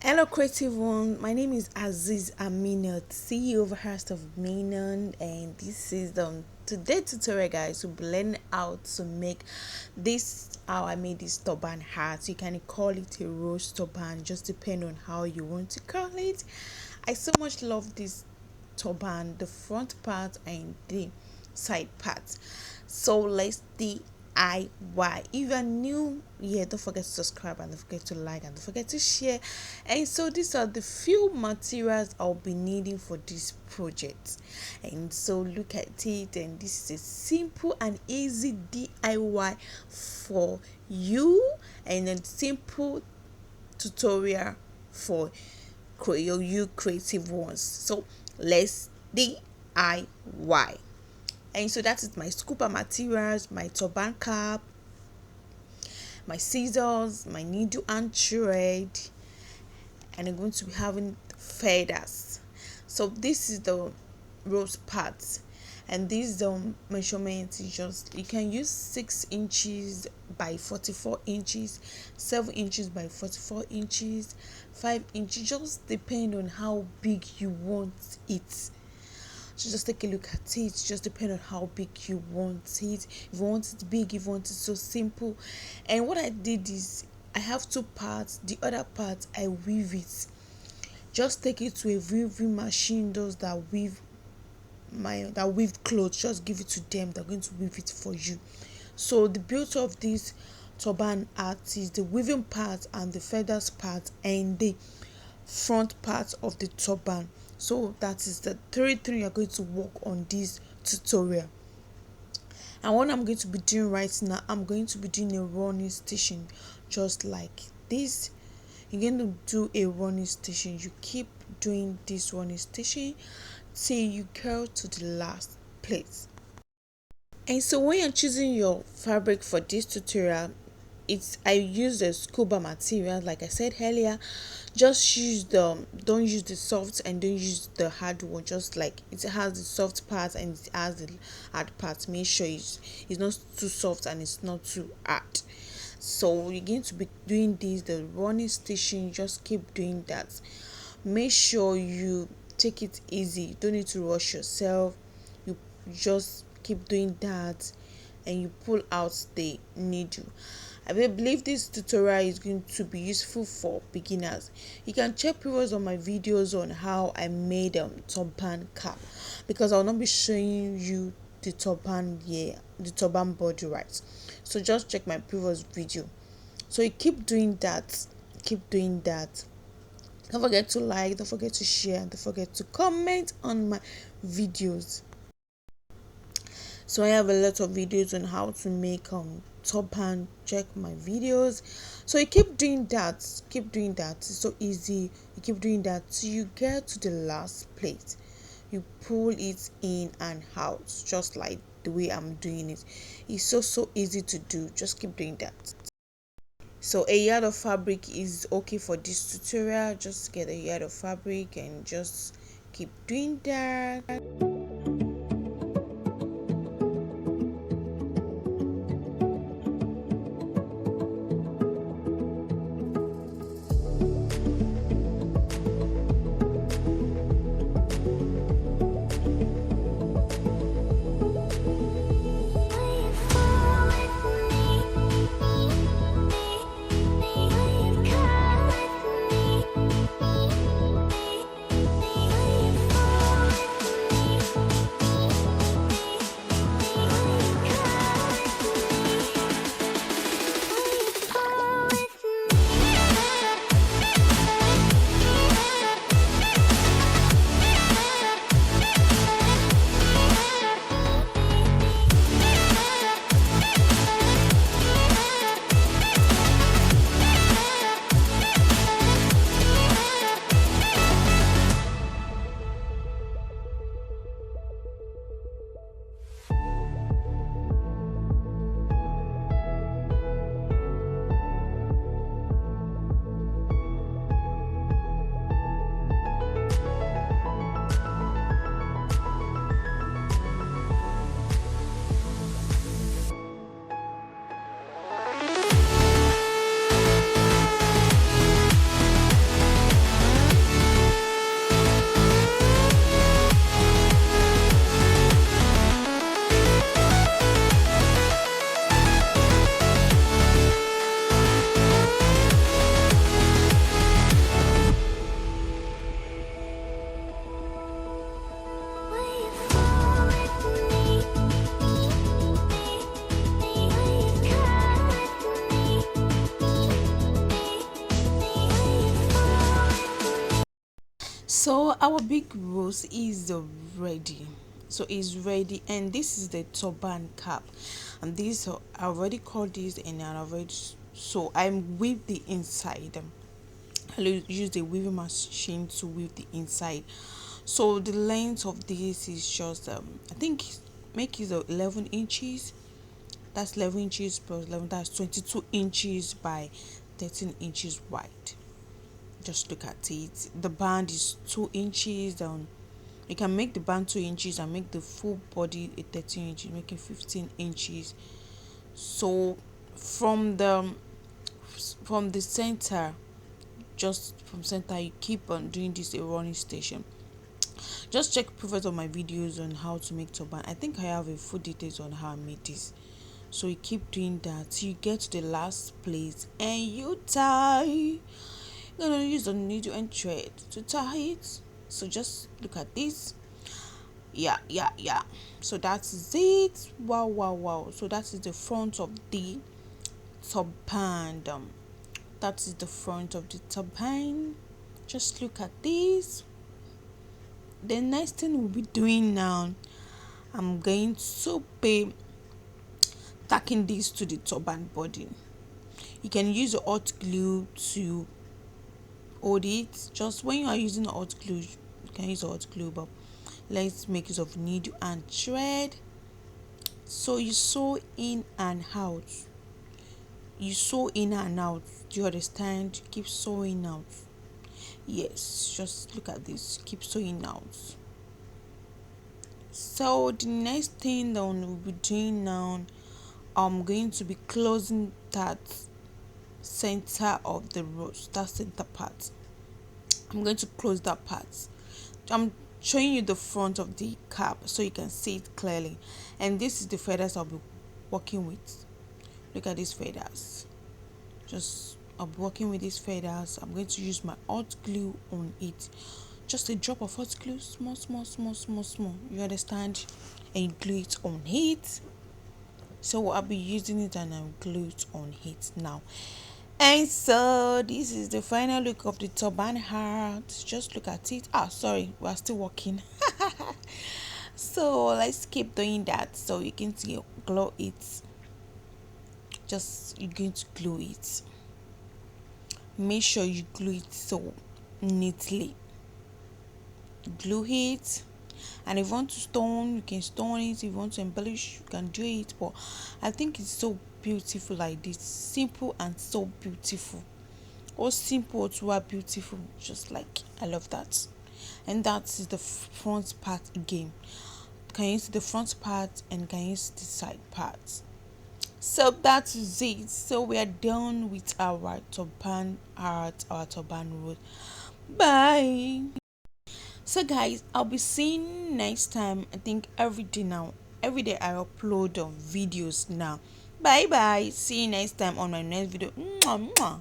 Hello, creative one. My name is Aziz Aminat, CEO of Hearst of Mainland, and this is the today tutorial, guys. We'll learn how to make this. How I made this turban hat. You can call it a rose turban, just depend on how you want to call it. I so much love this turban, the front part and the side part. So let's DIY. If you are new here, don't forget to subscribe and don't forget to like and don't forget to share. And so these are the few materials I'll be needing for this project. And so look at it, and this is a simple and easy DIY for you, and a simple tutorial for you creative ones. So let's DIY. And so that is my scooper materials, my turban cap, my scissors, my needle and thread, and I'm going to be having feathers. So this is the rose part, and this measurement is just, you can use 6 inches by 44 inches, 7 inches by 44 inches, 5 inches, just depend on how big you want it. So just take a look at it, just depend on how big you want it. If you want it big, if you want it so simple. And what I did is, I have 2 parts, the other part I weave it. Just take it to a weaving machine, those that weave clothes, just give it to them, they're going to weave it for you. So the beauty of this turban art is the weaving part and the feathers part and the front part of the turban. So that is the 3 things you're going to work on this tutorial. And what I'm going to be doing right now, I'm going to be doing a running stitching, just like this. You're going to do a running stitching. You keep doing this running stitching till you go to the last place. And so when you're choosing your fabric for this tutorial, I use the scuba material, like I said earlier. Just use don't use the soft and don't use the hard one. Just like it has the soft part and it has the hard part, make sure it's not too soft and it's not too hard. So you're going to be doing this, the running stitching. Just keep doing that. Make sure you take it easy, you don't need to rush yourself. You just keep doing that and you pull out the needle. I believe this tutorial is going to be useful for beginners. You can check previous on my videos on how I made turban cap, because I'll not be showing you the turban here, the turban body, right? So just check my previous video. So you keep doing that, keep doing that. Don't forget to like, don't forget to share, and don't forget to comment on my videos. So I have a lot of videos on how to make turban. Check my videos. So you keep doing that, keep doing that. It's so easy. You keep doing that till you get to the last plate. You pull it in and out, just like the way I'm doing it. It's so easy to do. Just keep doing that. So a yard of fabric is okay for this tutorial. Just get a yard of fabric and just keep doing that. So our big rose is ready. So it's ready, and this is the turban cap, and this I already called this, and I already, so I'm weave the inside. Use the weaving machine to weave the inside. So the length of this is just I think make it 11 inches. That's 11 inches plus 11, that's 22 inches by 13 inches wide. Just look at it. The band is 2 inches down. You can make the band 2 inches and make the full body a 13 inches, making 15 inches. So from the center, just from center, you keep on doing this a running station. Just check previous of my videos on how to make turban. I think I have a full details on how I made this. So you keep doing that till you get to the last place and you tie. You're gonna use the needle and thread to tie it. So just look at this. Yeah. So that's it. Wow. So that is the front of the turban. That is the front of the turban. Just look at this. The next thing we'll be doing now, I'm going to be tacking this to the turban body. You can use a hot glue to hold it. Just when you are using a hot glue, you can use a hot glue, but let's make use of needle and thread. So you sew in and out. You sew in and out. Do you understand? Keep sewing out. Yes, just look at this. Keep sewing out. So the next thing that we'll be doing now, I'm going to be closing that center of the rose, that center part. I'm going to close that part. I'm showing you the front of the cap so you can see it clearly, and this is the feathers I'll be working with. Look at these feathers. Just I'll be working with these feathers. I'm going to use my hot glue on it, just a drop of hot glue, small, you understand, and glue it on it. So I'll be using it and I'll glue it on it now. And so this is the final look of the turban hat. Just look at it. Sorry, we're still working. So let's keep doing that so you can see glue it. Just you're going to glue it. Make sure you glue it so neatly. Glue it. And if you want to stone, you can stone it. If you want to embellish, you can do it. But I think it's so beautiful like this. Simple and so beautiful. Or simple or too beautiful. Just like I love that. And that is the front part again. Can you see the front part and can you see the side parts? So that is it. So we are done with our turban art, our turban road. Bye. So guys, I'll be seeing next time. I think every day now. Every day I upload videos now. Bye bye. See you next time on my next video. Mwah, mwah.